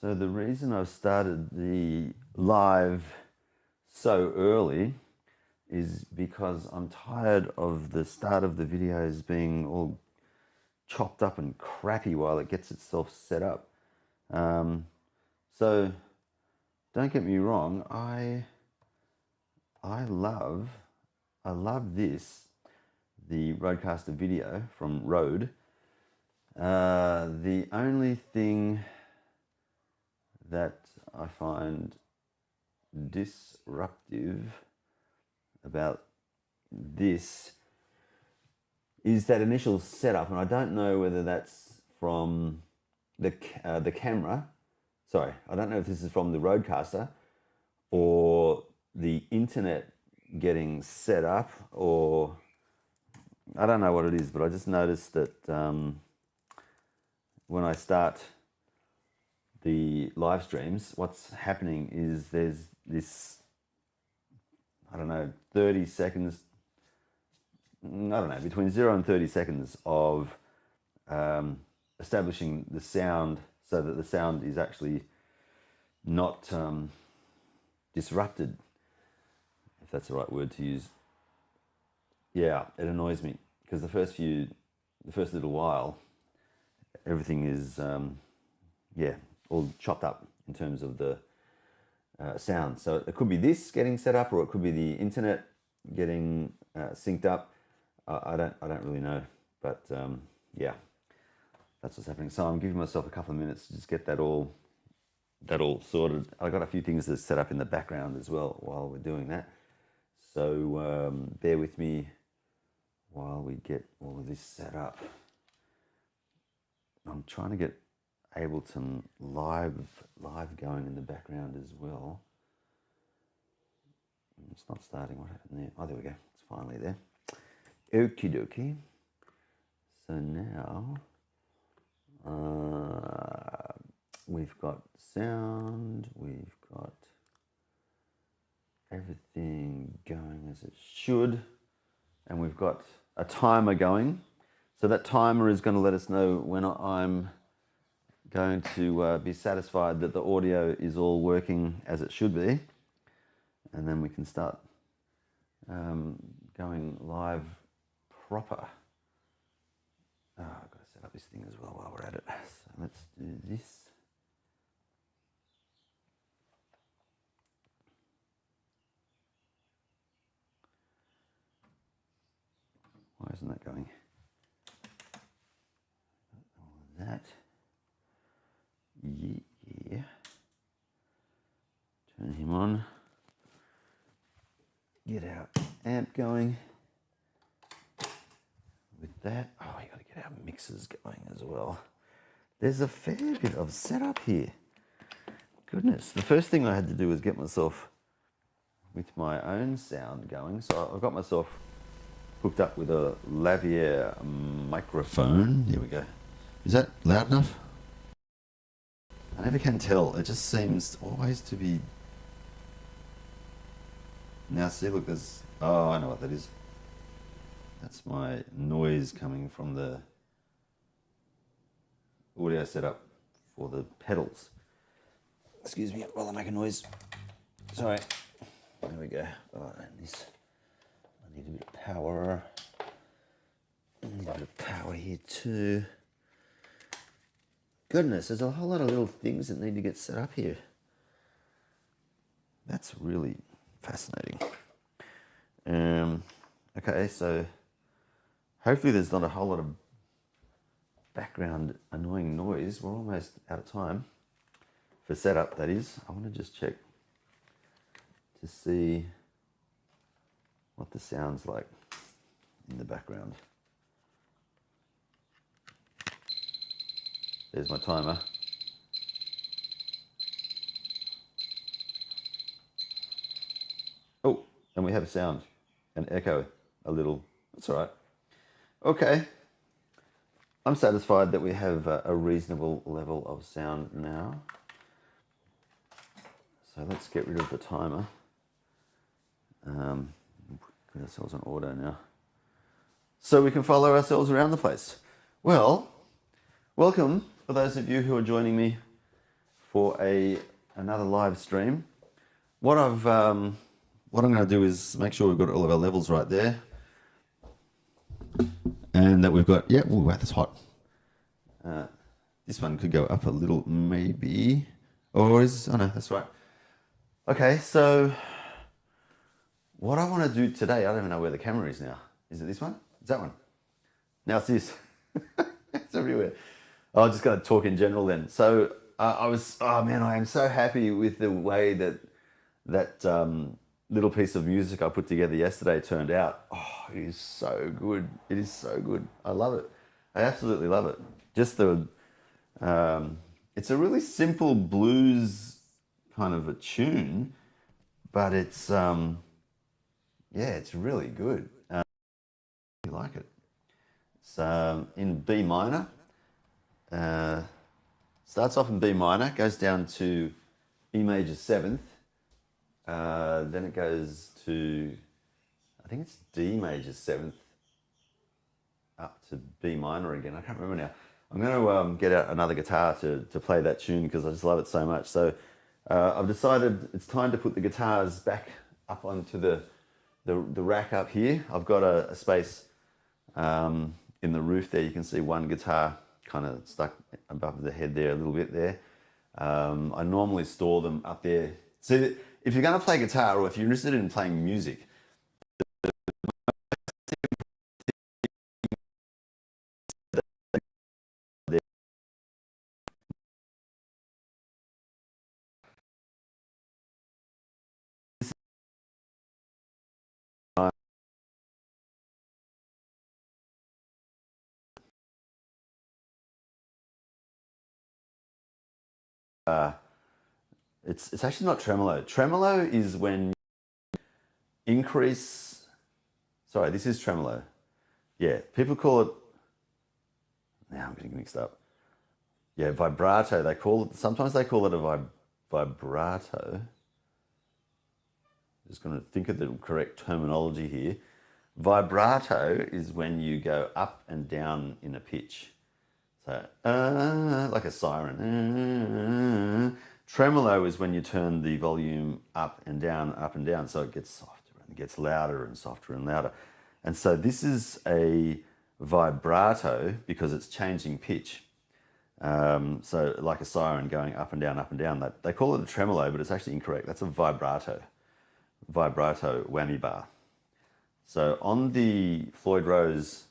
So the reason I've started the live so early is because I'm tired of the start of the videos being all chopped up and crappy while it gets itself set up. So don't get me wrong, I love this, the Rodecaster video from Rode. The only thing that I find disruptive about this is that initial setup, and I don't know whether that's from the camera. Sorry, I don't know if this is from the Rodecaster or the internet getting set up, or I don't know what it is, but I just noticed that when I start the live streams, what's happening is there's this, I don't know, 30 seconds, I don't know, between 0 and 30 seconds of establishing the sound so that the sound is actually not disrupted, if that's the right word to use. Yeah, it annoys me because the first little while, everything is, all chopped up in terms of the sound. So it could be this getting set up, or it could be the internet getting synced up. I don't really know, but yeah, that's what's happening. So I'm giving myself a couple of minutes to just get that all sorted. I got a few things to set up in the background as well while we're doing that. So bear with me while we get all of this set up. I'm trying to get Ableton live going in the background as well. It's not starting. What happened there? Oh, there we go. It's finally there. Okie dokie. So now we've got sound, we've got everything going as it should, and we've got a timer going. So that timer is going to let us know when I'm going to be satisfied that the audio is all working as it should be, and then we can start going live proper. Oh, I've got to set up this thing as well while we're at it. So let's do this. Why isn't that going? All of that. Yeah. Turn him on. Get our amp going. With that, oh, you got to get our mixers going as well. There's a fair bit of setup here. Goodness, the first thing I had to do was get myself with my own sound going. So I've got myself hooked up with a lavalier microphone. Here we go. Is that loud enough? I never can tell. It just seems always to be. Now see, look, there's. Oh, I know what that is. That's my noise coming from the audio setup for the pedals. Excuse me while I make a noise. Sorry. There we go. Oh, and this. I need a bit of power. I need a bit of power here too. Goodness, there's a whole lot of little things that need to get set up here. That's really fascinating. Okay, so hopefully there's not a whole lot of background annoying noise. We're almost out of time for setup, that is. I want to just check to see what the sound's like in the background. There's my timer. Oh, and we have a sound, an echo, a little. That's all right. Okay. I'm satisfied that we have a reasonable level of sound now. So let's get rid of the timer. Put ourselves on auto now, so we can follow ourselves around the place. Well, welcome for those of you who are joining me for another live stream. What I'm going to do is make sure we've got all of our levels right there, and that we've got oh wow, that's hot. This one could go up a little, maybe, or is oh no, that's right. Okay, so what I want to do today, I don't even know where the camera is now. Is it this one? Is that one? Now it's this. It's everywhere. I'm just going to talk in general then. So I am so happy with the way that little piece of music I put together yesterday turned out. Oh, it is so good. It is so good. I love it. I absolutely love it. Just it's a really simple blues kind of a tune, but it's it's really good. I like it. It's in B minor. Starts off in B minor, goes down to E major 7th. Then it goes to, I think it's D major 7th, up to B minor again. I can't remember now. I'm going to get out another guitar to play that tune because I just love it so much. So I've decided it's time to put the guitars back up onto the rack up here. I've got a space in the roof there. You can see one guitar kind of stuck above the head there a little bit there. I normally store them up there. So if you're going to play guitar, or if you're interested in playing music, it's actually not tremolo. Tremolo is when you increase. Sorry, this is tremolo. Yeah, people call it. Now I'm getting mixed up. Yeah, vibrato. They call it. Sometimes they call it a vibrato. Just going to think of the correct terminology here. Vibrato is when you go up and down in a pitch. So, like a siren. Tremolo is when you turn the volume up and down, so it gets softer and it gets louder and softer and louder. And so this is a vibrato because it's changing pitch. So like a siren going up and down. They call it a tremolo, but it's actually incorrect. That's a vibrato whammy bar. So on the Floyd Rose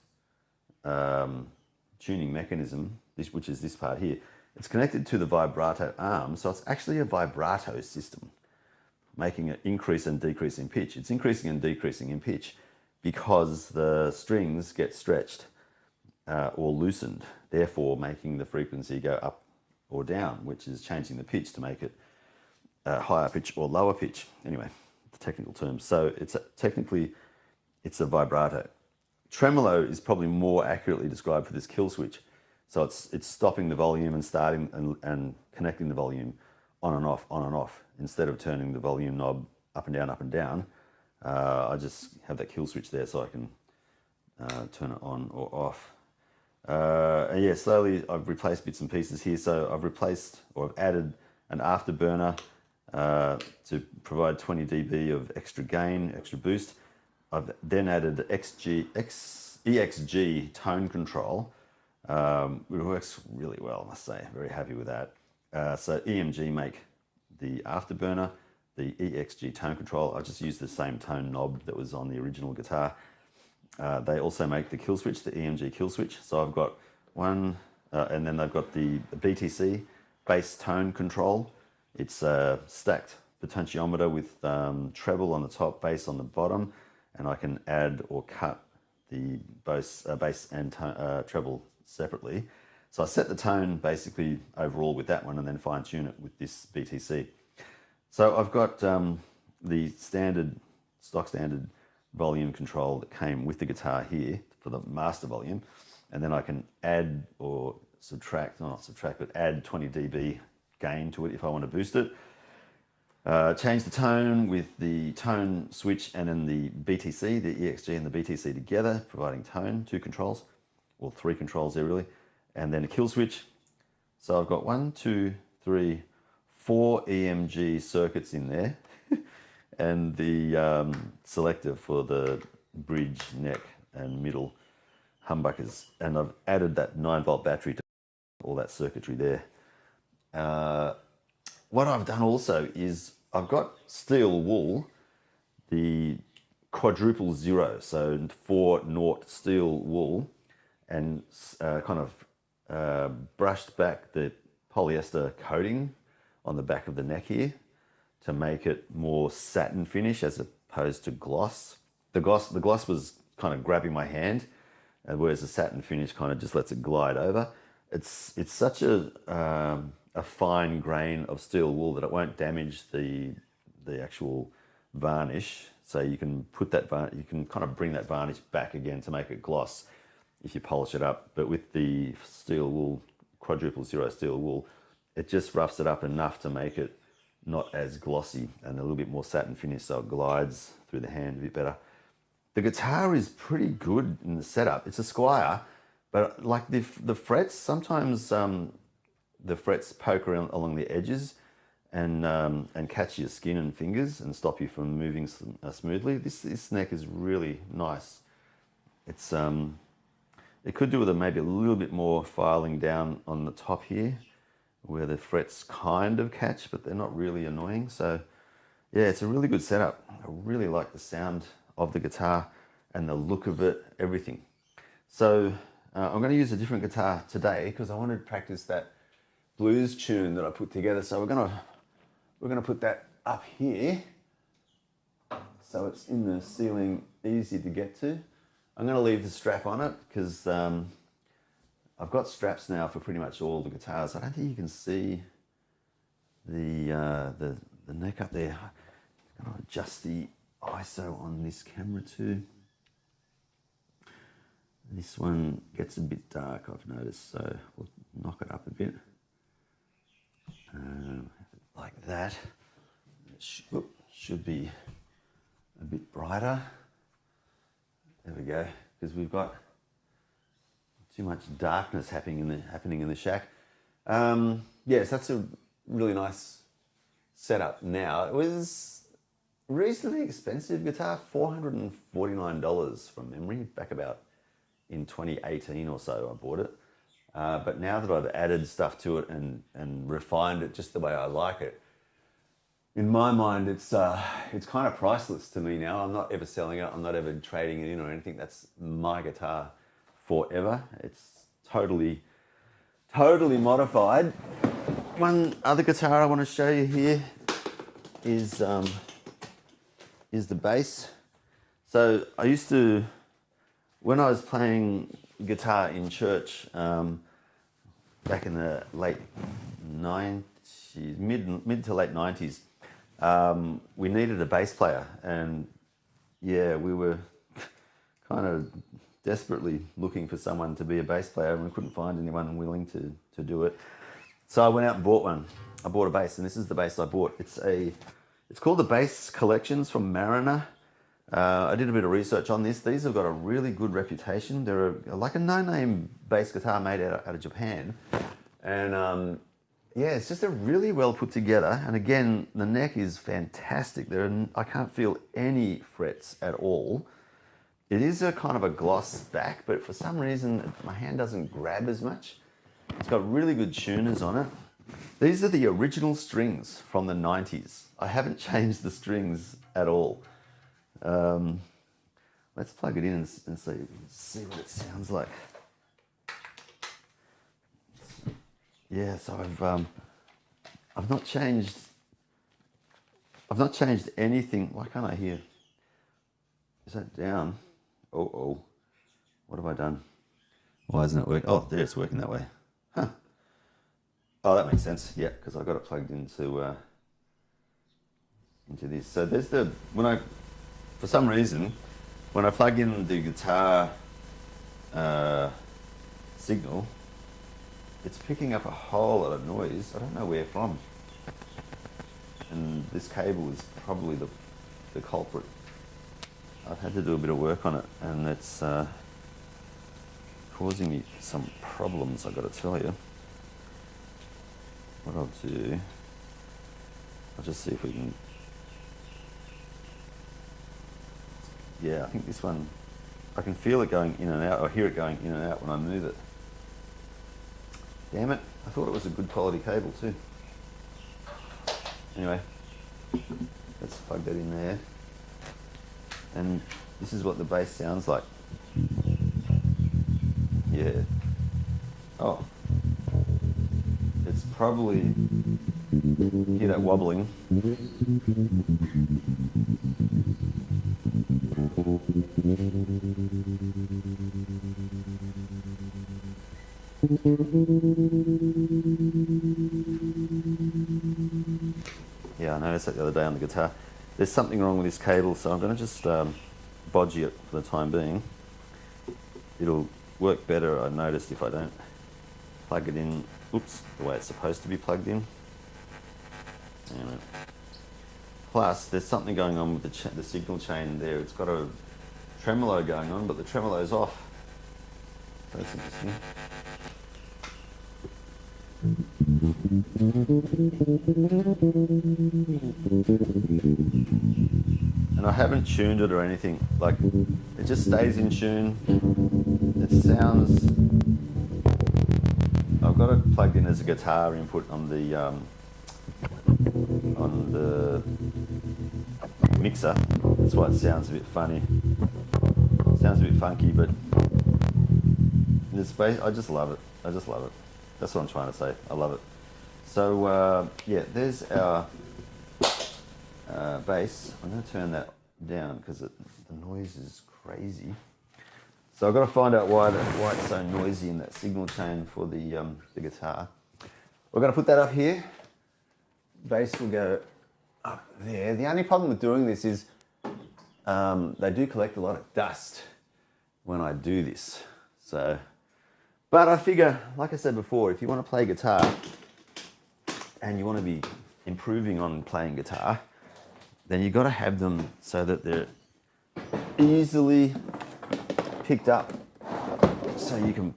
tuning mechanism, which is this part here, it's connected to the vibrato arm, so it's actually a vibrato system, making an increase and decrease in pitch. It's increasing and decreasing in pitch because the strings get stretched or loosened, therefore making the frequency go up or down, which is changing the pitch to make it higher pitch or lower pitch. Anyway, the technical terms. So technically it's a vibrato. Tremolo is probably more accurately described for this kill switch. So it's stopping the volume and starting and connecting the volume on and off. Instead of turning the volume knob up and down, I just have that kill switch there so I can turn it on or off. And yeah, slowly I've replaced bits and pieces here. So I've added an afterburner to provide 20 dB of extra gain, extra boost. I've then added EXG tone control, which works really well, I must say. Very happy with that. So EMG make the afterburner, the EXG tone control. I just used the same tone knob that was on the original guitar. They also make the kill switch, the EMG kill switch. So I've got one, and then they've got the BTC, bass tone control. It's a stacked potentiometer with treble on the top, bass on the bottom, and I can add or cut the bass and treble separately. So I set the tone basically overall with that one and then fine tune it with this BTC. So I've got the stock standard volume control that came with the guitar here for the master volume, and then I can add or subtract, not subtract, but add 20 dB gain to it if I want to boost it. Change the tone with the tone switch and then the BTC, the EXG and the BTC together, providing tone, 2 controls, or 3 controls there really, and then a kill switch. So I've got 1, 2, 3, 4 EMG circuits in there and the selector for the bridge, neck and middle humbuckers. And I've added that 9-volt battery to all that circuitry there. What I've done also is I've got steel wool, the quadruple zero, so 4-0 steel wool, and kind of brushed back the polyester coating on the back of the neck here to make it more satin finish as opposed to gloss. The gloss was kind of grabbing my hand, whereas the satin finish kind of just lets it glide over. It's such a fine grain of steel wool that it won't damage the actual varnish. So you can put that you can kind of bring that varnish back again to make it gloss if you polish it up. But with the steel wool, quadruple zero steel wool, it just roughs it up enough to make it not as glossy and a little bit more satin finish, so it glides through the hand a bit better. The guitar is pretty good in the setup. It's a Squire, but like the frets, sometimes the frets poke around along the edges and catch your skin and fingers and stop you from moving smoothly. This neck is really nice. It's it could do with maybe a little bit more filing down on the top here, where the frets kind of catch, but they're not really annoying. So yeah, it's a really good setup. I really like the sound of the guitar and the look of it, everything. So I'm going to use a different guitar today because I wanted to practice that blues tune that I put together. So we're going to put that up here so it's in the ceiling, easy to get to. I'm going to leave the strap on it because I've got straps now for pretty much all the guitars. I don't think you can see the neck up there. I'm going to adjust the ISO on this camera too. This one gets a bit dark, I've noticed, so we'll knock it up a bit. Like that. It should be a bit brighter. There we go, because we've got too much darkness happening in the Schack. Yes, that's a really nice setup now. It was reasonably expensive guitar, $449 from memory, back about in 2018 or so I bought it. But now that I've added stuff to it and refined it just the way I like it, in my mind it's kind of priceless to me now. I'm not ever selling it, I'm not ever trading it in or anything. That's my guitar forever. It's totally modified. One other guitar I want to show you here is the bass. So I used to, when I was playing guitar in church back in the late 90s, mid to late 90s, we needed a bass player, and yeah, we were kind of desperately looking for someone to be a bass player, and we couldn't find anyone willing to do it. So I went out and bought one. I bought a bass, and this is the bass I bought. It's called the Bass Collections from Mariner. I did a bit of research on this. These have got a really good reputation. They're like a no-name bass guitar made out of Japan. And yeah, it's just a really well put together. And again, the neck is fantastic. I can't feel any frets at all. It is a kind of a gloss back, but for some reason, my hand doesn't grab as much. It's got really good tuners on it. These are the original strings from the 90s. I haven't changed the strings at all. Let's plug it in and see what it sounds like. Yeah, so I've not changed anything. Why can't I hear? Is that down? Oh, what have I done? Why isn't it working? Oh, there, it's working that way. Huh. Oh, that makes sense. Yeah, because I got it plugged into this. So there's for some reason, when I plug in the guitar signal, it's picking up a whole lot of noise. I don't know where from. And this cable is probably the culprit. I've had to do a bit of work on it, and it's causing me some problems, I've got to tell you. What I'll do I'll just see if we can. Yeah, I think this one, I can feel it going in and out, or hear it going in and out when I move it. Damn it, I thought it was a good quality cable too. Anyway, let's plug that in there. And this is what the bass sounds like. Yeah. Oh. It's probably, hear that wobbling. Yeah, I noticed that the other day on the guitar. There's something wrong with this cable, so I'm going to just bodgy it for the time being. It'll work better, I noticed, if I don't plug it in, oops, the way it's supposed to be plugged in. Anyway. Plus, there's something going on with the signal chain there. It's got a tremolo going on, but the tremolo's off. So that's interesting. And I haven't tuned it or anything. Like, it just stays in tune. It sounds. I've got it plugged in as a guitar input on the mixer. That's why it sounds a bit funny. It sounds a bit funky, but I just love it. I just love it. That's what I'm trying to say. I love it. So yeah, there's our bass. I'm going to turn that down because the noise is crazy. So I've got to find out why it's so noisy in that signal chain for the guitar. We're going to put that up here. Bass will go up there. The only problem with doing this is they do collect a lot of dust when I do this. So, but I figure, like I said before, if you want to play guitar and you want to be improving on playing guitar, then you've got to have them so that they're easily picked up so you can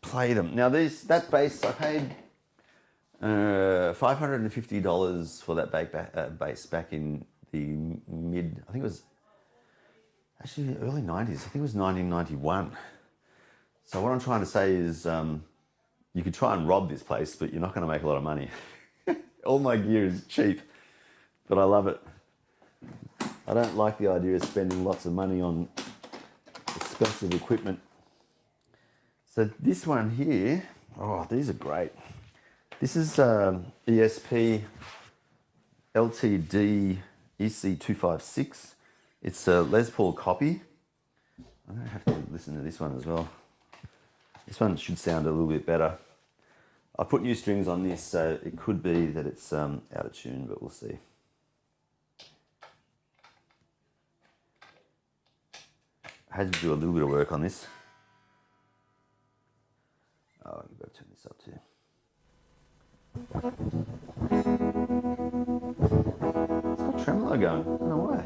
play them. Now that bass, I paid $550 for that bass back in the I think it was actually early 90s. I think it was 1991. So what I'm trying to say is you could try and rob this place, but you're not going to make a lot of money. All my gear is cheap, but I love it. I don't like the idea of spending lots of money on expensive equipment. So this one here, oh, these are great. This is ESP LTD EC256. It's a Les Paul copy. I'm going to have to listen to this one as well. This one should sound a little bit better. I put new strings on this, so it could be that it's out of tune, but we'll see. I had to do a little bit of work on this. Oh, you've got to turn this up too. It's got tremolo going. I don't know why.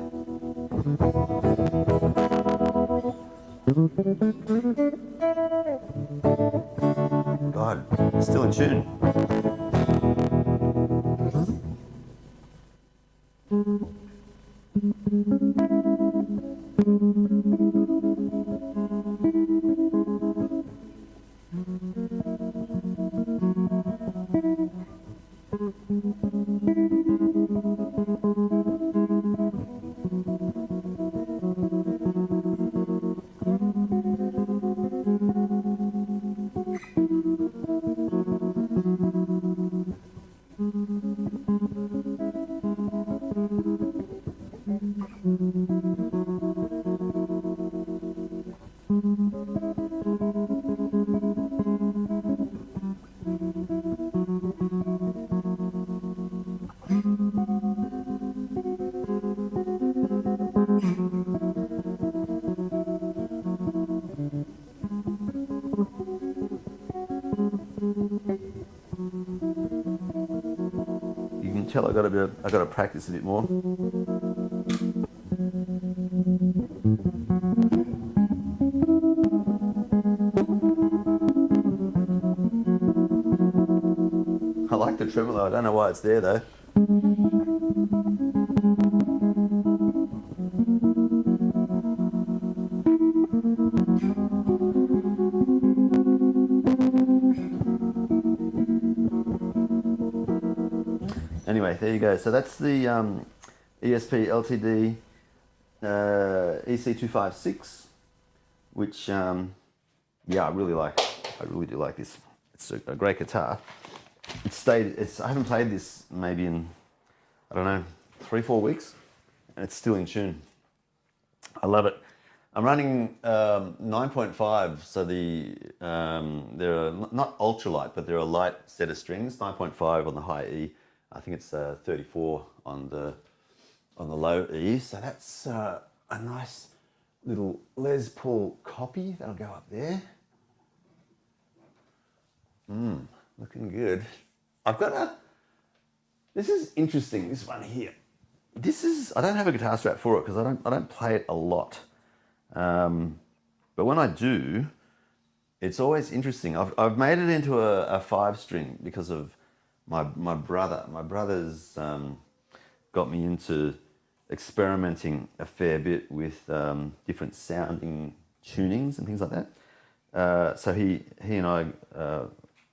God, it's still in tune. You can tell I got to practice a bit more. I like the tremolo. I don't know why it's there though. anyway, there you go. So that's the ESP LTD EC256, which yeah, I really like. I really do like this. It's a great guitar. I haven't played this maybe in, I don't know, 3-4 weeks, and it's still in tune. I love it. I'm running 9.5, so they're not ultralight, but they're a light set of strings. 9.5 on the high E. I think it's 34 on the low E. So that's a nice little Les Paul copy that'll go up there. Looking good. I've got this is interesting, this one here. I don't have a guitar strap for it because I don't play it a lot. But when I do, it's always interesting. I've made it into a 5-string because of my brother. My brother's got me into experimenting a fair bit with different sounding tunings and things like that. So he and I,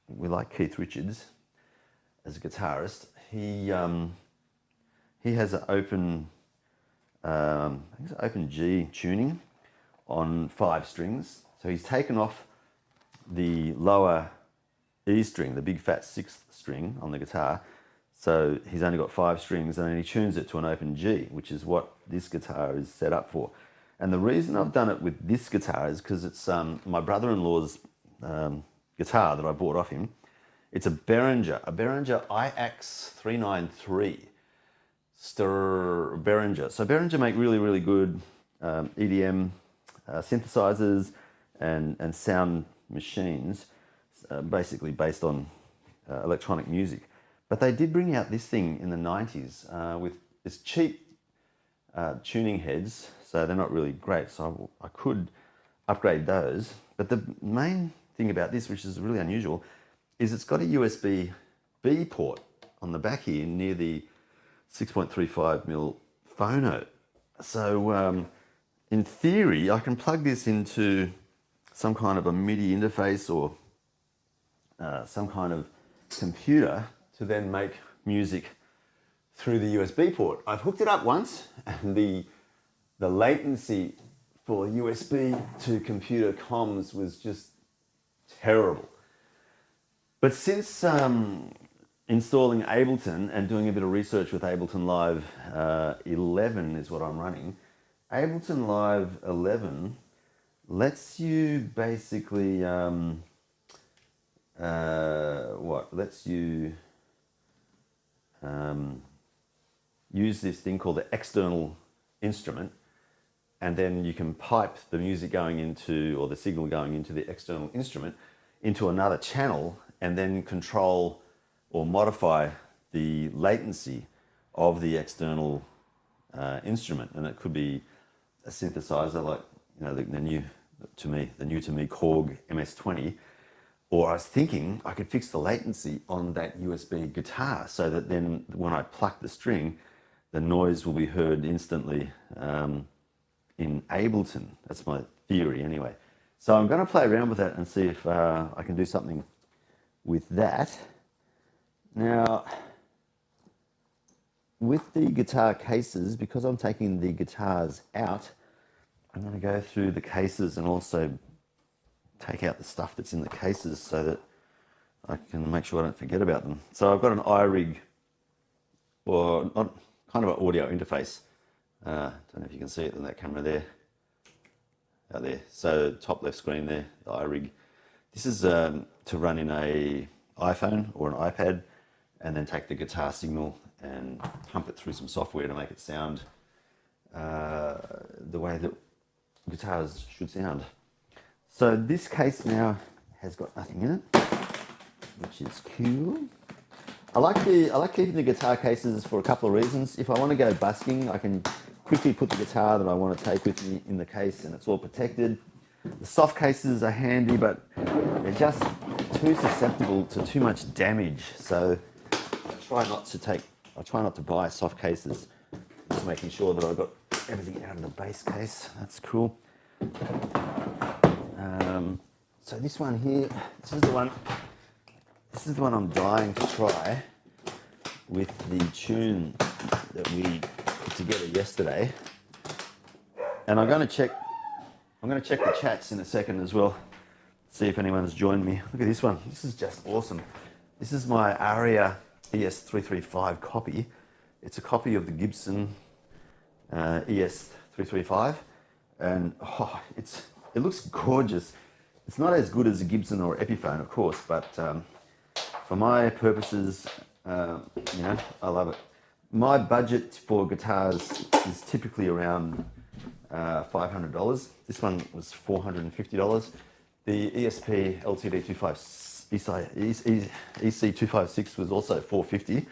we like Keith Richards as a guitarist. He has an open, I think it's open G tuning on 5 strings. So he's taken off the lower E string, the big fat 6th string on the guitar. So he's only got 5 strings, and then he tunes it to an open G, which is what this guitar is set up for. And the reason I've done it with this guitar is because it's my brother-in-law's guitar that I bought off him. It's a Behringer IX 393 Behringer. So Behringer make really, really good EDM synthesizers and sound machines, basically based on electronic music. But they did bring out this thing in the 90s with this cheap tuning heads, so they're not really great, so I could upgrade those. But the main thing about this, which is really unusual, is it's got a USB-B port on the back here near the 6.35mm phono. So in theory, I can plug this into some kind of a MIDI interface or some kind of computer to then make music through the USB port. I've hooked it up once, and the latency for USB to computer comms was just terrible. But since installing Ableton and doing a bit of research with Ableton Live 11 is what I'm running, Ableton Live 11 lets you basically use this thing called the external instrument, and then you can pipe the music going into, or the signal going into the external instrument into another channel, and then control or modify the latency of the external instrument. And it could be a synthesizer like, you know, the new to me Korg MS-20. Or I was thinking I could fix the latency on that USB guitar so that then when I pluck the string, the noise will be heard instantly in Ableton. That's my theory anyway. So I'm going to play around with that and see if I can do something with that. Now, with the guitar cases, because I'm taking the guitars out, I'm going to go through the cases and also take out the stuff that's in the cases so that I can make sure I don't forget about them. So I've got an iRig, or not, kind of an audio interface. Don't know if you can see it in that camera there. Out there. So top left screen there, the iRig. This is to run in a iPhone or an iPad, and then take the guitar signal and pump it through some software to make it sound the way that guitars should sound. So this case now has got nothing in it, which is cool. I like keeping the guitar cases for a couple of reasons. If I want to go busking, I can quickly put the guitar that I want to take with me in the case, and it's all protected. The soft cases are handy, but they're just too susceptible to too much damage. So I try not to buy soft cases. Just making sure that I've got everything out of the base case. That's cool. So this one here, this is the one I'm dying to try, with the tune that we put together yesterday. And I'm going to check the chats in a second as well, see if anyone's joined me. Look at this one. This is just awesome. This is my Aria ES335 copy. It's a copy of the Gibson ES335, and it looks gorgeous. It's not as good as a Gibson or Epiphone, of course, but for my purposes, I love it. My budget for guitars is typically around $500. This one was $450. The ESP EC256 was also $450.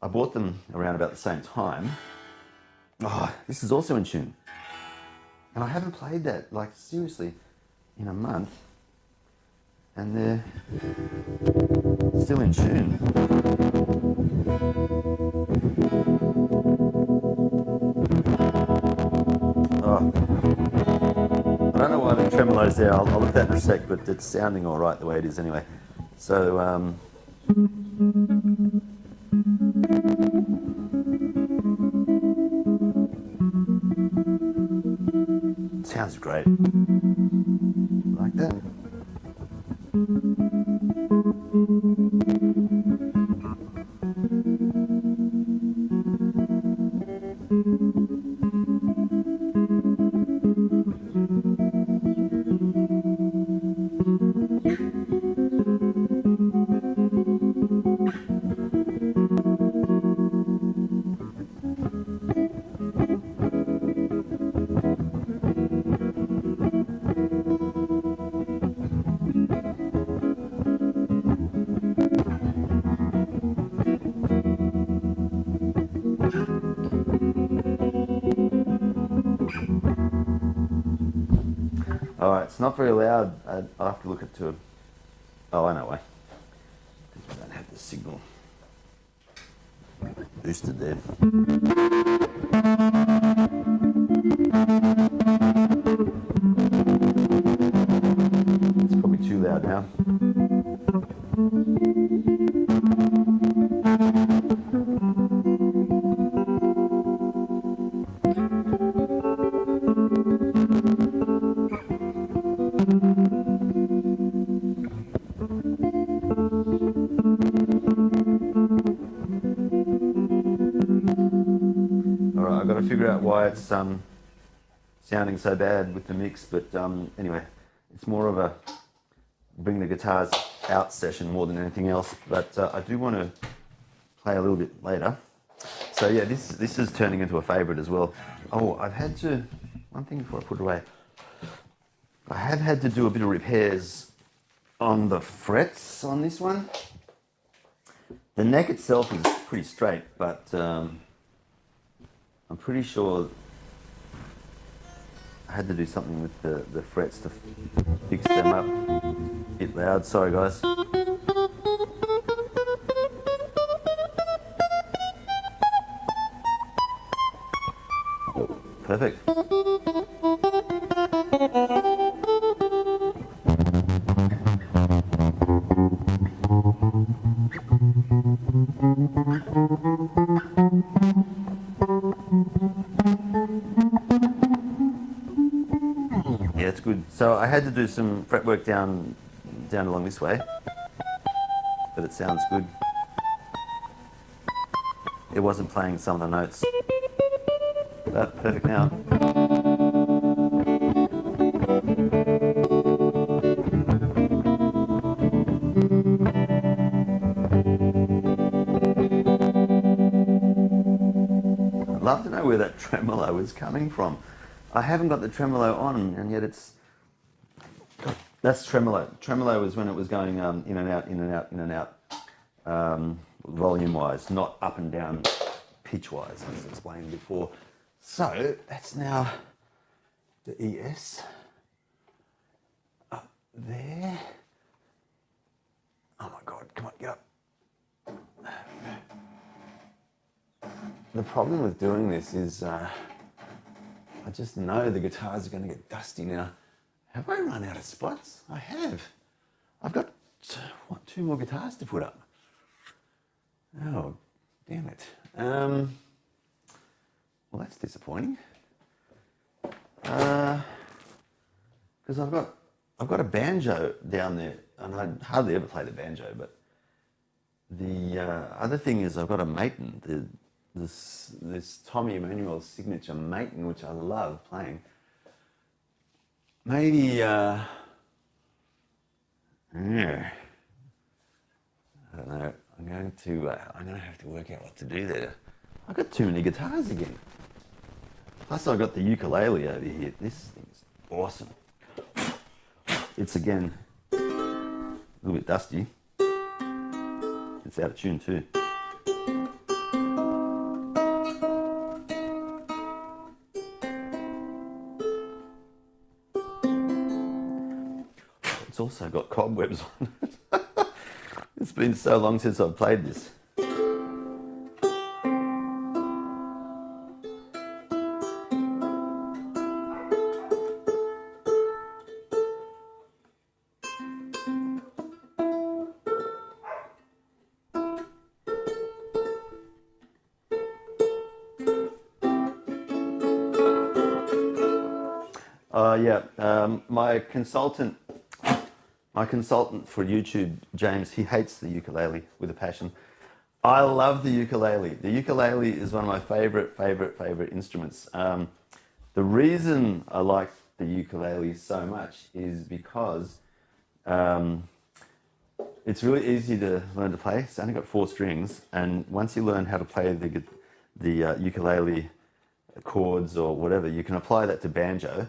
I bought them around about the same time. Oh, this is also in tune. And I haven't played that, like, seriously, in a month. And they're still in tune. Oh. I don't know why the tremolo's there. I'll look at that in a sec, but it's sounding all right the way it is anyway. So, sounds great. Like that. Alright, it's not very loud. I'll have to look at two. Oh, I know why. Because we don't have the signal boosted there. It's probably too loud now. Alright, I've got to figure out why it's sounding so bad with the mix, but anyway, it's more of a bring the guitars out session more than anything else, but I do want to play a little bit later. So yeah, this is turning into a favourite as well. Oh, I've had to, one thing before I put it away, I have had to do a bit of repairs on the frets on this one. The neck itself is pretty straight, but I'm pretty sure I had to do something with the frets to fix them up. A bit loud, sorry guys. Perfect. Yeah, it's good. So I had to do some fretwork down along this way, but it sounds good. It wasn't playing some of the notes. But perfect now. I'd love to know where that tremolo is coming from. I haven't got the tremolo on, and yet it's... That's tremolo. Tremolo is when it was going in and out, in and out, in and out, volume-wise, not up and down pitch-wise, as explained before. So that's now the ES up there. Oh my God, come on, get up. The problem with doing this is I just know the guitars are going to get dusty now. Have I run out of spots? I have. I've got, what, 2 more guitars to put up. Oh, Damn it. Well, that's disappointing. Because I've got a banjo down there, and I hardly ever play the banjo. But the other thing is I've got a maton, this Tommy Emmanuel's signature maton, which I love playing. Maybe yeah, I don't know. I'm going to have to work out what to do there. I've got too many guitars again. Plus I've got the ukulele over here. This thing's awesome. It's again a little bit dusty. It's out of tune too. It's also got cobwebs on it. It's been so long since I've played this. My consultant for YouTube, James, he hates the ukulele with a passion. I love the ukulele. The ukulele is one of my favorite instruments. The reason I like the ukulele so much is because it's really easy to learn to play. It's only got 4 strings, and once you learn how to play the ukulele chords or whatever, you can apply that to banjo.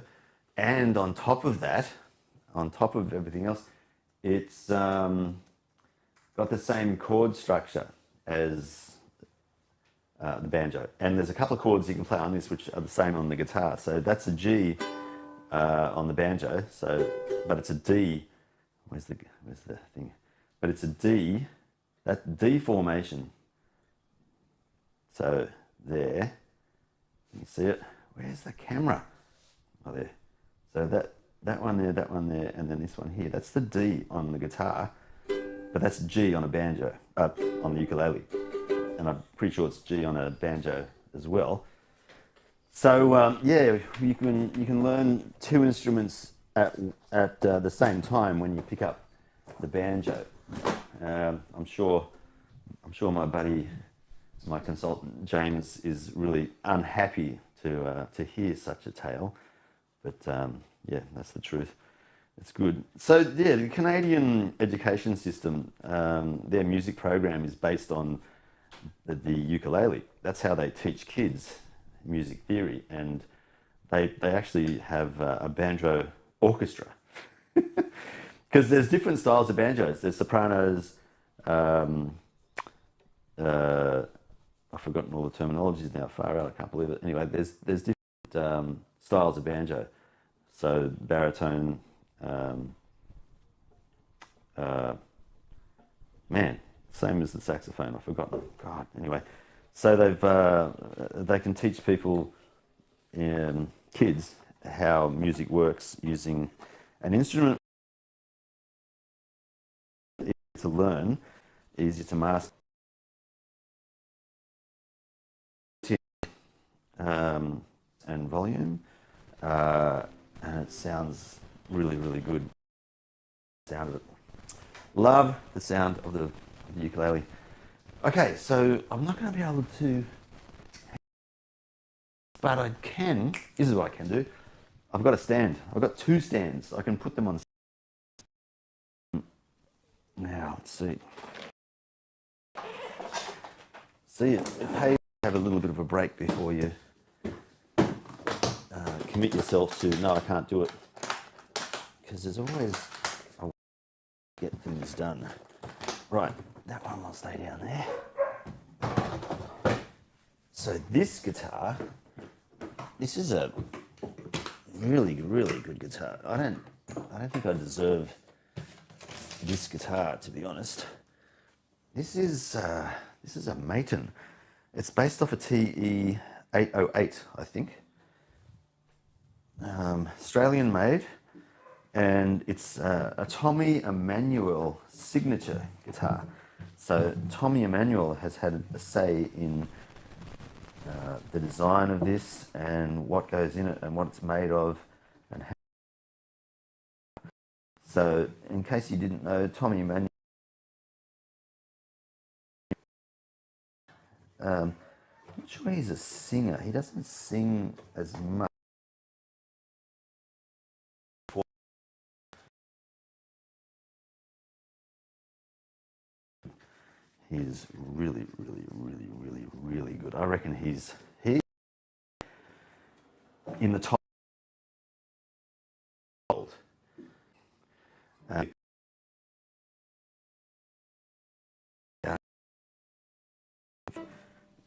And on top of that, on top of everything else, it's got the same chord structure as the banjo. And there's a couple of chords you can play on this which are the same on the guitar. So that's a G on the banjo. But it's a D. Where's the thing? But it's a D. That D formation. So there. You see it? Where's the camera? Oh, there. So that one there, and then this one here. That's the D on the guitar, but that's G on a banjo, on the ukulele, and I'm pretty sure it's G on a banjo as well. So yeah, you can learn 2 instruments at the same time when you pick up the banjo. I'm sure my buddy, my consultant James, is really unhappy to hear such a tale. But yeah, that's the truth. It's good. So yeah, the Canadian education system, their music program is based on the ukulele. That's how they teach kids music theory, and they actually have a banjo orchestra. Because there's different styles of banjos. There's sopranos. I've forgotten all the terminologies now. Far out, I can't believe it. Anyway, there's different styles of banjo. So baritone, same as the saxophone. I've forgotten. God. Anyway, so they can teach people, kids, how music works using an instrument. Easy to learn, easy to master, and volume. And it sounds really good. Sound of it. Love the sound of the ukulele. Okay, so I'm not going to be able to, but I can. This is what I can do. I've got a stand. I've got 2 stands. I can put them on. Now let's see. See, it pays to have a little bit of a break before you commit yourself to, no, I can't do it. Because there's always a way to get things done. Right, that one will stay down there. So this guitar, this is a really good guitar. I don't think I deserve this guitar, to be honest. This is a Maton. It's based off a TE-808, I think. Australian made, and it's a Tommy Emmanuel signature guitar. So Tommy Emmanuel has had a say in the design of this and what goes in it and what it's made of. And how. So in case you didn't know, Tommy Emmanuel, I'm not sure he's a singer. He doesn't sing as much. He's really, really, really, really, really good. I reckon he's in the top. Uh,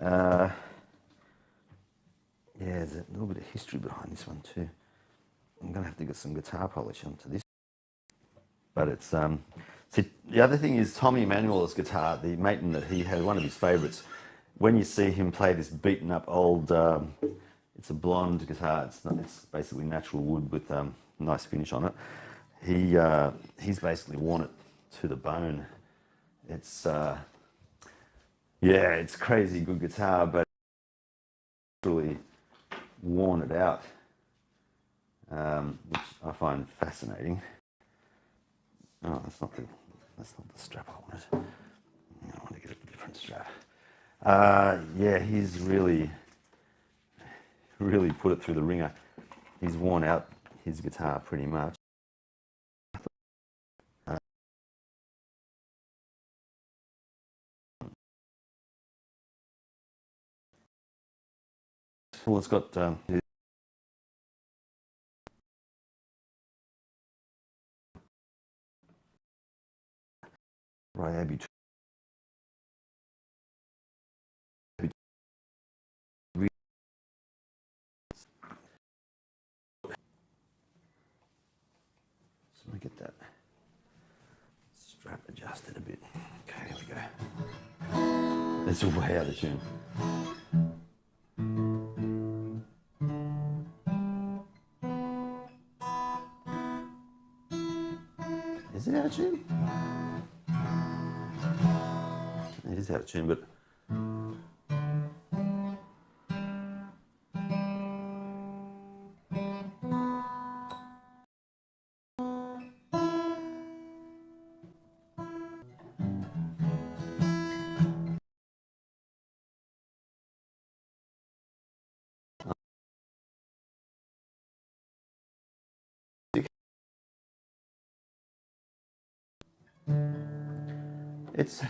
uh, yeah, there's a little bit of history behind this one too. I'm going to have to get some guitar polish onto this. But it's see, the other thing is Tommy Emmanuel's guitar, the Maton that he had, one of his favourites. When you see him play this beaten up old, it's a blonde guitar. It's basically natural wood with nice finish on it. He's basically worn it to the bone. It's yeah, it's crazy good guitar, but really worn it out, which I find fascinating. Oh, that's not the strap I wanted. I want to get a different strap. Yeah, he's really put it through the ringer. He's worn out his guitar pretty much. Well, it's got Ryabi. So let me get that strap adjusted a bit. Okay, here we go. That's way out of tune. Is it out of tune? It is out of tune, but it's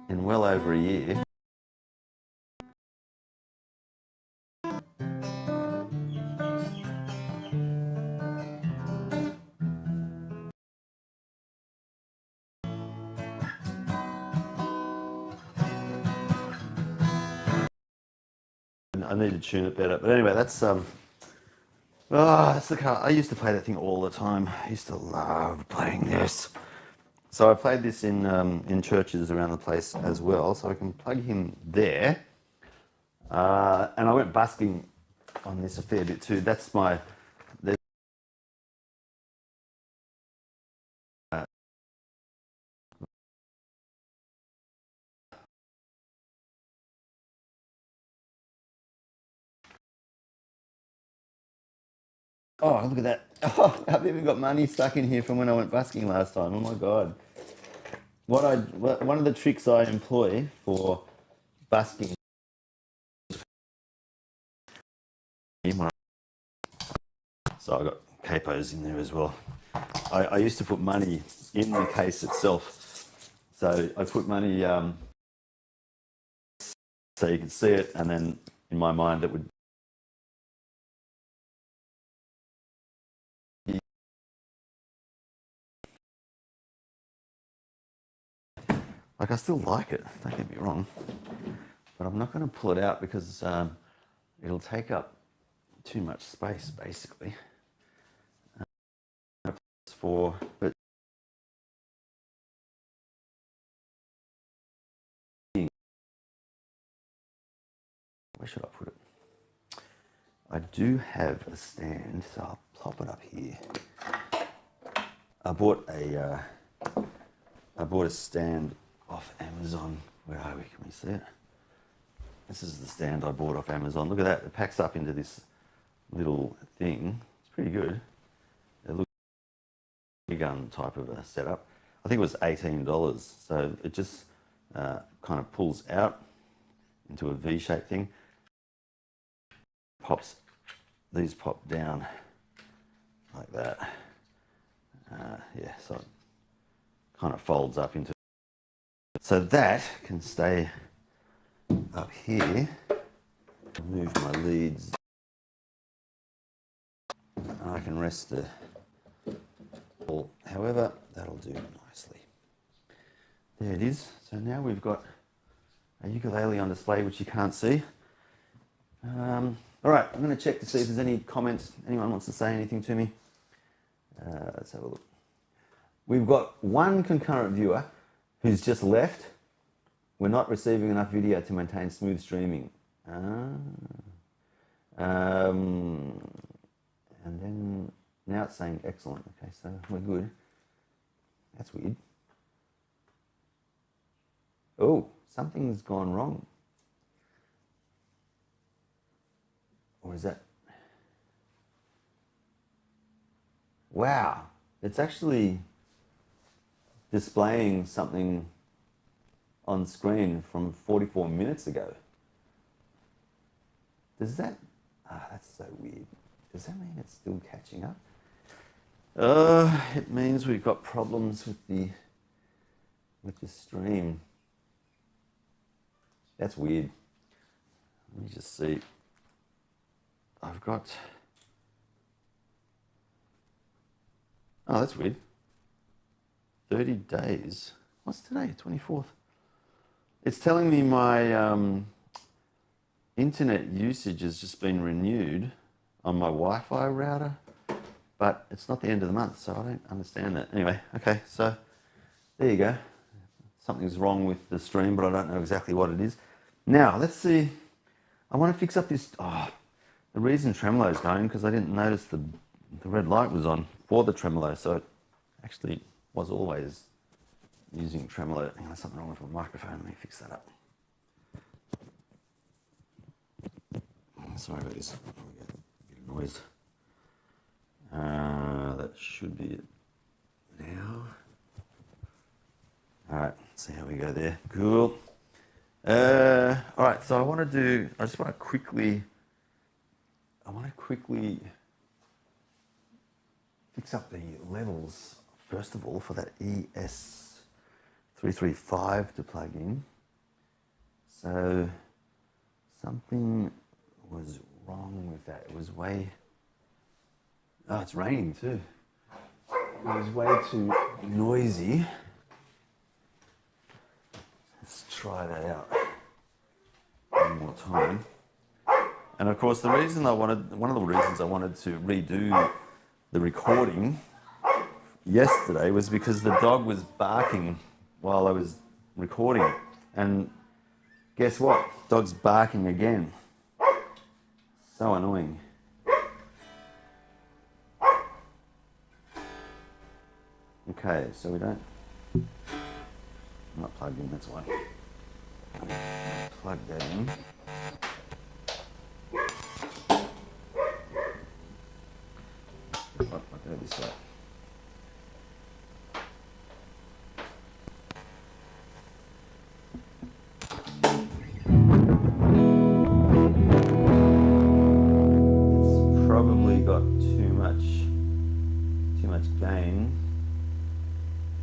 in well over a year. I need to tune it better. But anyway, that's that's the car. I used to play that thing all the time. I used to love playing this. So I played this in churches around the place as well. So I can plug him there. And I went busking on this a fair bit too. That's my. Oh, look at that. Oh, I've even got money stuck in here from when I went busking last time. Oh my God. One of the tricks I employ for busking. So I got capos in there as well. I used to put money in the case itself. So I put money so you could see it, and then in my mind it would. Like, I still like it, don't get me wrong, but I'm not going to pull it out because it'll take up too much space, basically. But where should I put it? I do have a stand, so I'll plop it up here. I bought a stand off Amazon. Where are we? Can we see it? This is the stand I bought off Amazon. Look at that. It packs up into this little thing. It's pretty good. It looks like a gun type of a setup. I think it was $18. So it just kind of pulls out into a V-shaped thing. These pop down like that. Yeah, so it kind of folds up into. So that can stay up here. Move my leads. I can rest the ball. However, that'll do nicely. There it is. So now we've got a ukulele on display, which you can't see. All right, I'm going to check to see if there's any comments. Anyone wants to say anything to me? Let's have a look. We've got one concurrent viewer who's just left. We're not receiving enough video to maintain smooth streaming. And then now it's saying excellent. Okay, so we're good. That's weird. Oh, something's gone wrong. Or is that? Wow, it's actually displaying something on screen from 44 minutes ago. Does that? That's so weird. Does that mean it's still catching up? It means we've got problems with the stream. That's weird. Let me just see. I've got. Oh, that's weird. 30 days. What's today? 24th. It's telling me my internet usage has just been renewed on my Wi-Fi router, but it's not the end of the month, so I don't understand that. Anyway, okay, so there you go. Something's wrong with the stream, but I don't know exactly what it is. Now, let's see. I want to fix up this. Oh, the reason tremolo's going because I didn't notice the red light was on for the tremolo, so it actually was always using tremolo. Hang on, there's something wrong with my microphone. Let me fix that up. Sorry about this. We get a bit of noise. That should be it now. All right, see how we go there. Cool. All right, so I just want to quickly fix up the levels, first of all, for that ES335 to plug in. So something was wrong with that. It was way, oh, it's raining too. It was way too noisy. Let's try that out one more time. And of course, one of the reasons I wanted to redo the recording yesterday was because the dog was barking while I was recording it. And guess what? Dog's barking again. So annoying. Okay, so we don't. I'm not plugged in, that's why. Plug that in. I'll go this way. It's probably got too much gain.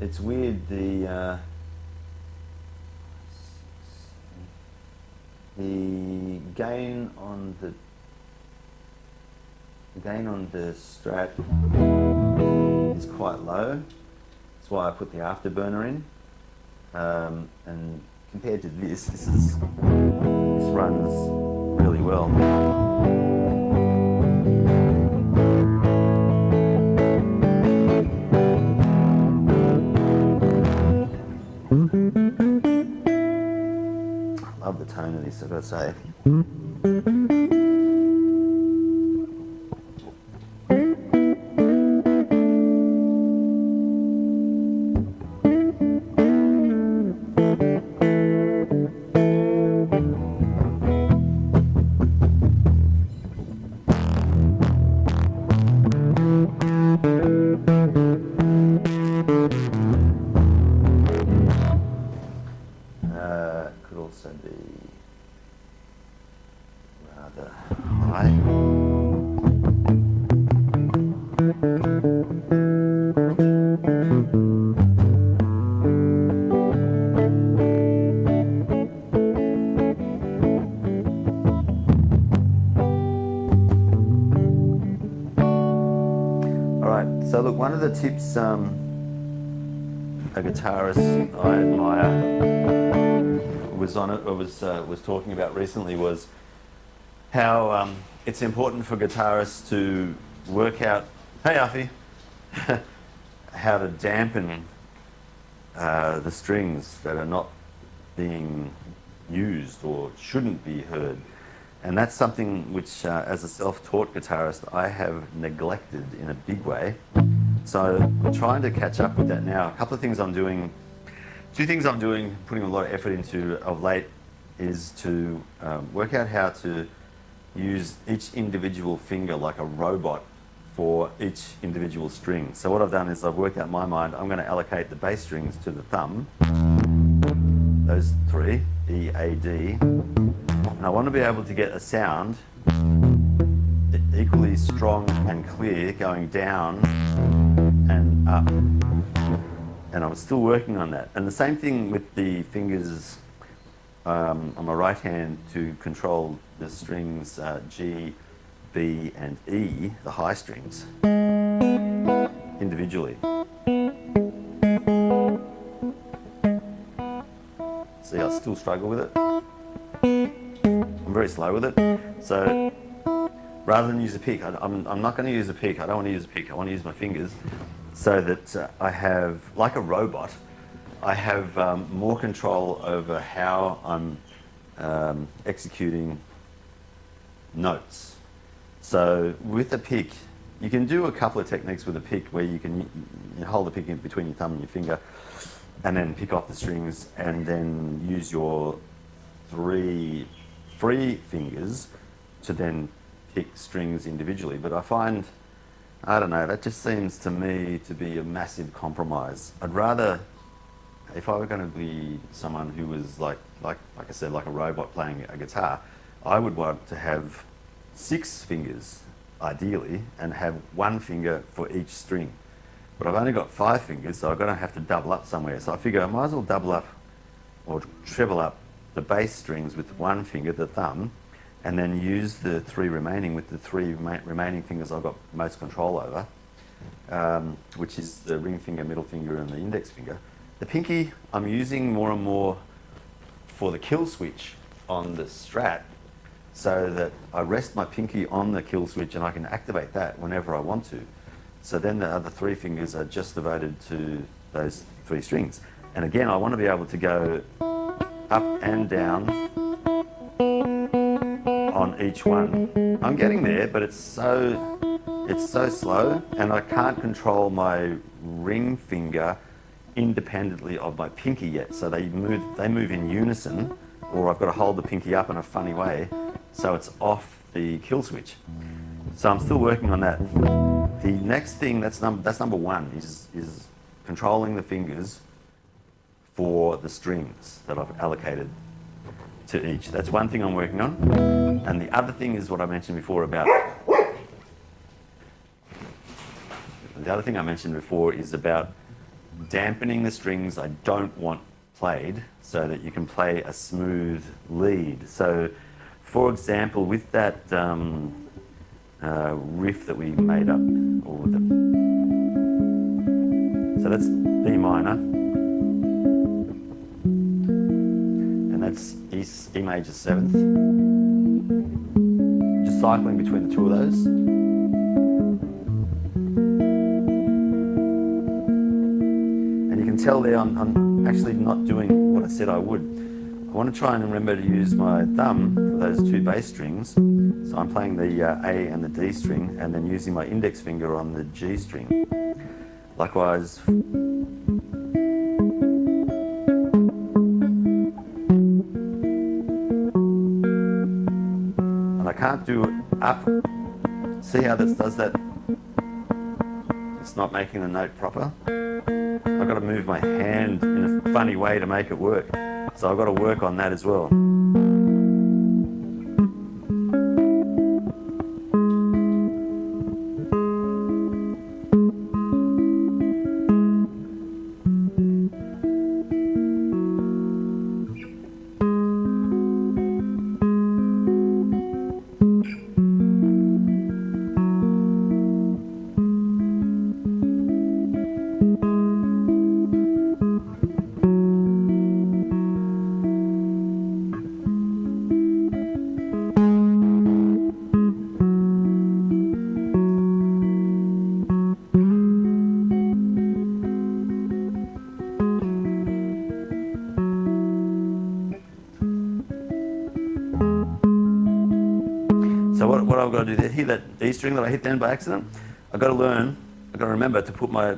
It's weird, the gain on the Strat is quite low. That's why I put the afterburner in. And compared to this runs really well. I love the tone of this, I've got to say. high. So look, one of the tips a guitarist I admire was talking about recently was how it's important for guitarists to work out, hey Alfie, how to dampen the strings that are not being used or shouldn't be heard. And that's something which, as a self-taught guitarist, I have neglected in a big way. So I'm trying to catch up with that now. A couple of things I'm doing, two things I'm doing, putting a lot of effort into of late, is to work out how to use each individual finger like a robot for each individual string. So what I've done is I've worked out in my mind, I'm going to allocate the bass strings to the thumb, those three, E, A, D, and I want to be able to get a sound equally strong and clear going down and up. And I'm still working on that. And the same thing with the fingers on my right hand to control the strings G, B and E, the high strings, individually. See, I still struggle with it. I'm very slow with it. So rather than use a pick, I'm not going to use a pick. I don't want to use a pick. I want to use my fingers so that I have, like a robot, I have more control over how I'm executing notes. So with a pick, you can do a couple of techniques with a pick where you can hold the pick in between your thumb and your finger and then pick off the strings and then use your 3 free fingers to then pick strings individually. But I find, I don't know, that just seems to me to be a massive compromise. I'd rather, if I were going to be someone who was like I said, like a robot playing a guitar, I would want to have 6 fingers, ideally, and have 1 finger for each string. But I've only got 5 fingers, so I'm going to have to double up somewhere. So I figure I might as well double up or treble up the bass strings with 1 finger, the thumb, and then use the 3 remaining with the 3 remaining fingers I've got most control over, which is the ring finger, middle finger, and the index finger. The pinky I'm using more and more for the kill switch on the Strat, so that I rest my pinky on the kill switch and I can activate that whenever I want to. So then the other 3 fingers are just devoted to those 3 strings. And again, I want to be able to go up and down on each one. I'm getting there, but it's so slow, and I can't control my ring finger independently of my pinky yet. So they move in unison, or I've got to hold the pinky up in a funny way, so it's off the kill switch. So I'm still working on that. The next thing, that's number 1, is controlling the fingers for the strings that I've allocated to each. That's one thing I'm working on. And the other thing is what I mentioned before about, dampening the strings I don't want played so that you can play a smooth lead. So, for example, with that riff that we made up, so that's B minor, and that's E major 7th. Just cycling between the 2 of those. And you can tell there I'm actually not doing what I said I would. I want to try and remember to use my thumb for those 2 bass strings. So I'm playing the A and the D string, and then using my index finger on the G string. Likewise, and I can't do up. See how this does that? It's not making the note proper. I've got to move my hand in a funny way to make it work. So I've got to work on that as well. So what I've got to do there, hear that E string that I hit then by accident, I've got to remember to put my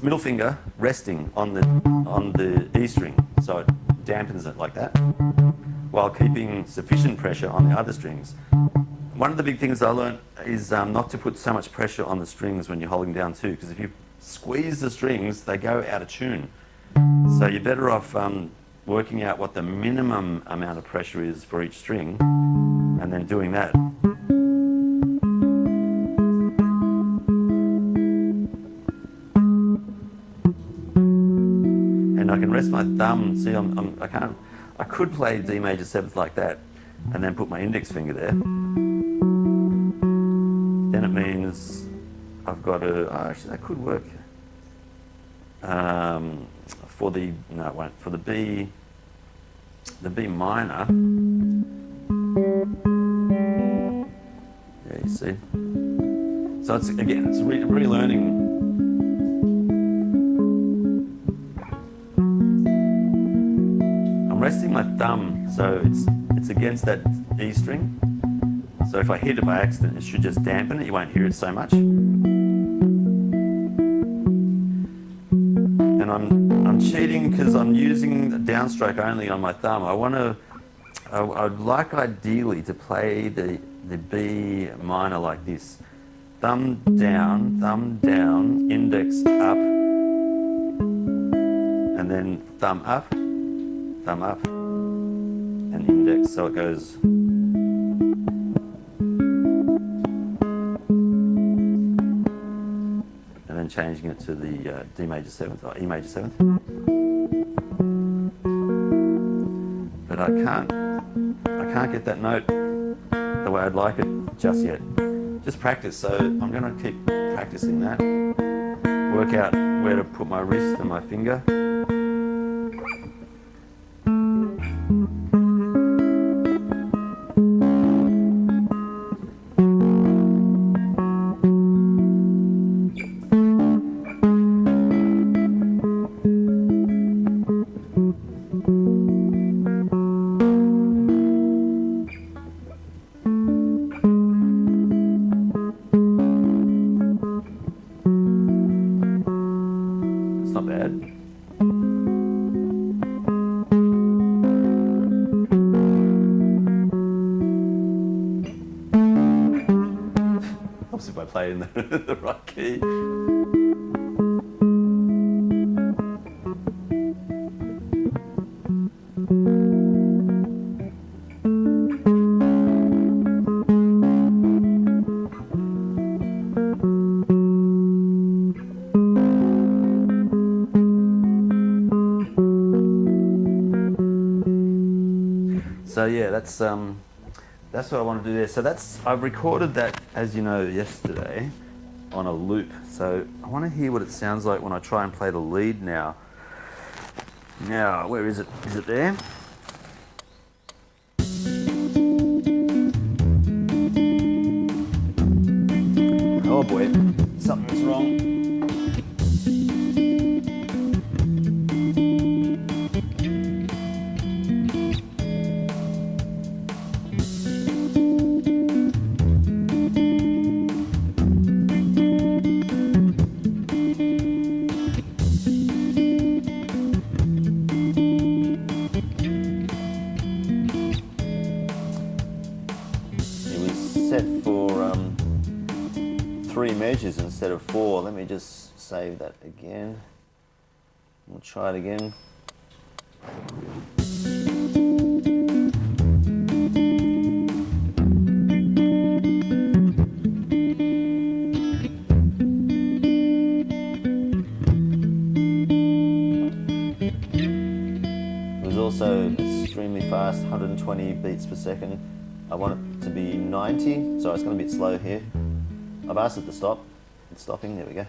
middle finger resting on the E string, so it dampens it like that, while keeping sufficient pressure on the other strings. One of the big things I learned is not to put so much pressure on the strings when you're holding down two, because if you squeeze the strings, they go out of tune. So you're better off working out what the minimum amount of pressure is for each string, and then doing that. And I can rest my thumb. See, I could play D major seventh like that, and then put my index finger there. Then it means I've got to. Oh, actually, that could work. For the no, it won't. For the B minor. Yeah, you see. So it's again, it's relearning. I'm resting my thumb, so it's against that E string. So if I hit it by accident, it should just dampen it. You won't hear it so much. And I'm cheating because I'm using the downstroke only on my thumb. I'd like ideally to play the B minor like this. Thumb down, index up, and then thumb up, and index. So it goes. And then changing it to the D major seventh or E major seventh. But I can't get that note the way I'd like it just yet. Just practice, so I'm going to keep practicing that. Work out where to put my wrist and my finger. Not bad. Helps if I play in the right key. So yeah, that's what I want to do there. So I've recorded that, as you know, yesterday on a loop. So I want to hear what it sounds like when I try and play the lead now. Now, where is it? Is it there? Oh boy, something's wrong. Set for 3 measures instead of 4. Let me just save that again. We'll try it again. It was also extremely fast, 120 beats per second. I want it to be 90, so it's going to be a bit slow here. I've asked it to stop. It's stopping, there we go.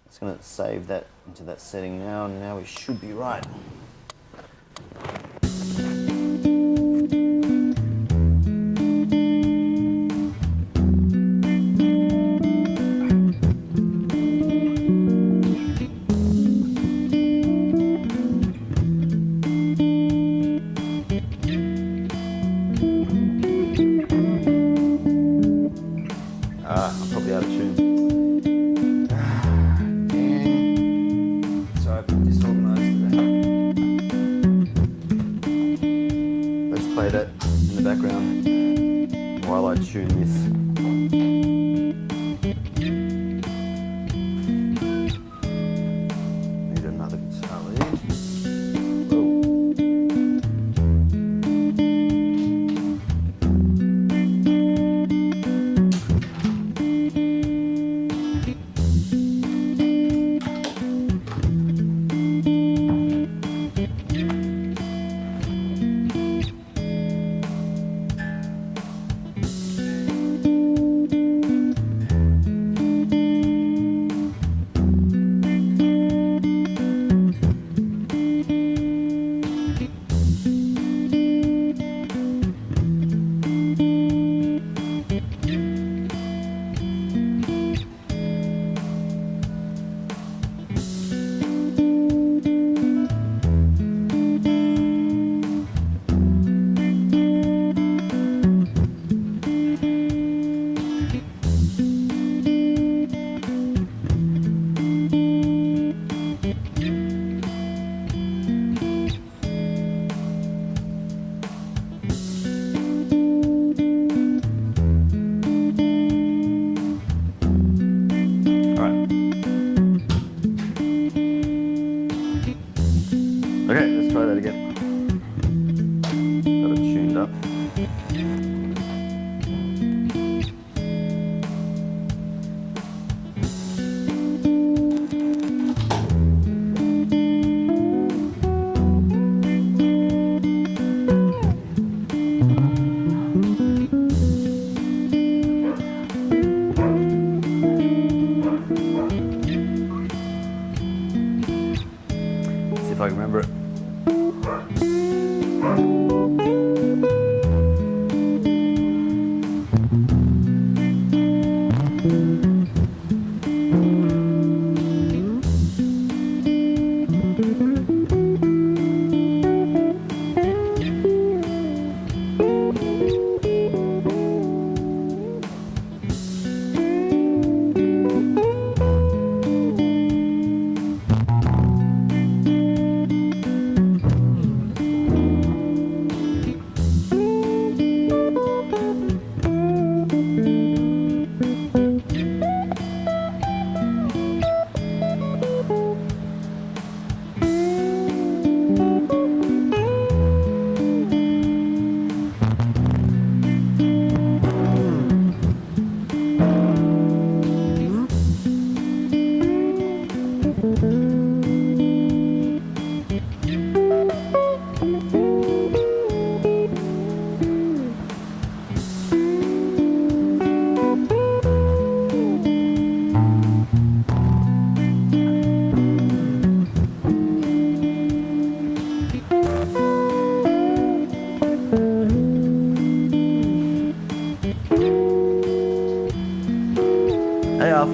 It's going to save that into that setting now, and now we should be right. while I tune this. Need another guitar lead. Okay, let's try that again. Got it tuned up. See if I can remember it. Hey, Alf.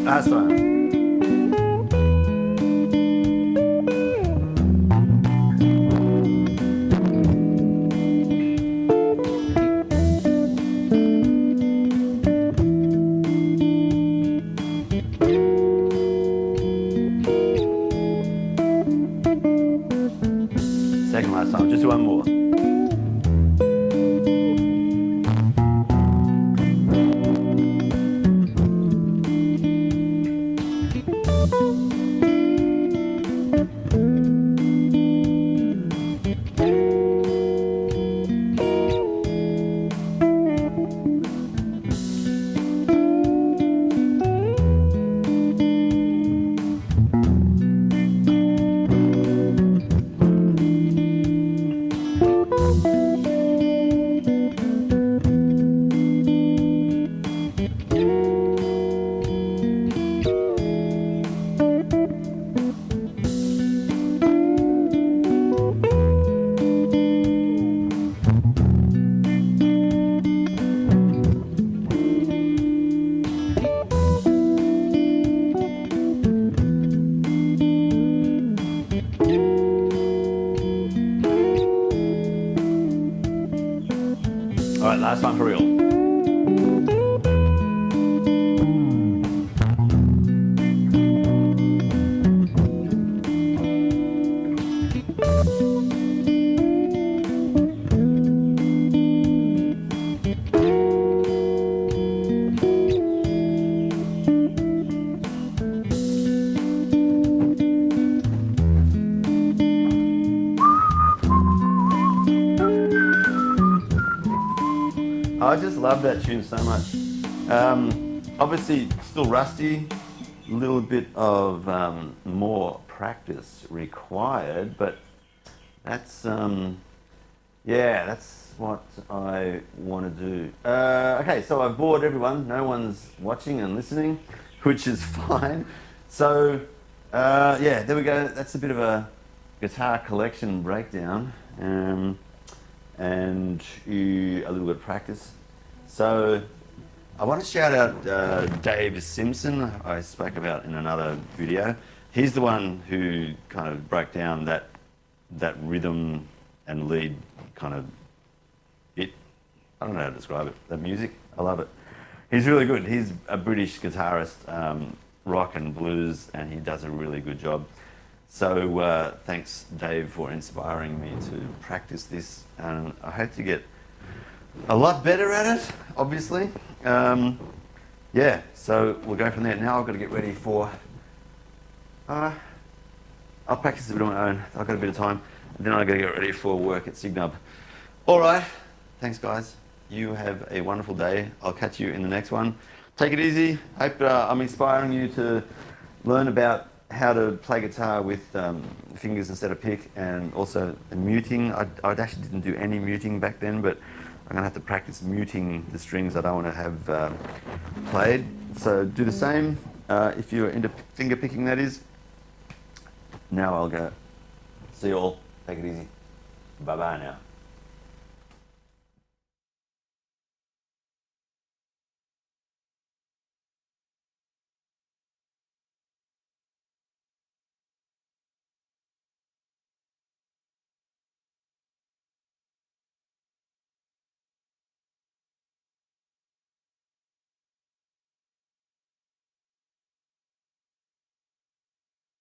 That's fine. Second last time, just one more. All right, last time for real. I just love that tune so much. Obviously, still rusty, a little bit of more practice required, but that's yeah, that's what I want to do. Okay, so I've bored everyone. No one's watching and listening, which is fine. So yeah, there we go. That's a bit of a guitar collection breakdown. And a little bit of practice. So I want to shout out Dave Simpson, I spoke about in another video. He's the one who kind of broke down that rhythm and lead kind of I don't know how to describe it, that music, I love it. He's really good. He's a British guitarist, rock and blues, and he does a really good job. So thanks, Dave, for inspiring me to practice this, and I hope to get a lot better at it, obviously. Yeah, so we'll go from there. Now I've got to get ready for... I'll practice a bit on my own. I've got a bit of time. And then I've got to get ready for work at Signub. All right, thanks, guys. You have a wonderful day. I'll catch you in the next one. Take it easy. Hope I'm inspiring you to learn about how to play guitar with fingers instead of pick, and also muting. I actually didn't do any muting back then, but I'm going to have to practice muting the strings I don't want to have played. So do the same if you're into finger picking, that is. Now I'll go. See you all. Take it easy. Bye-bye now.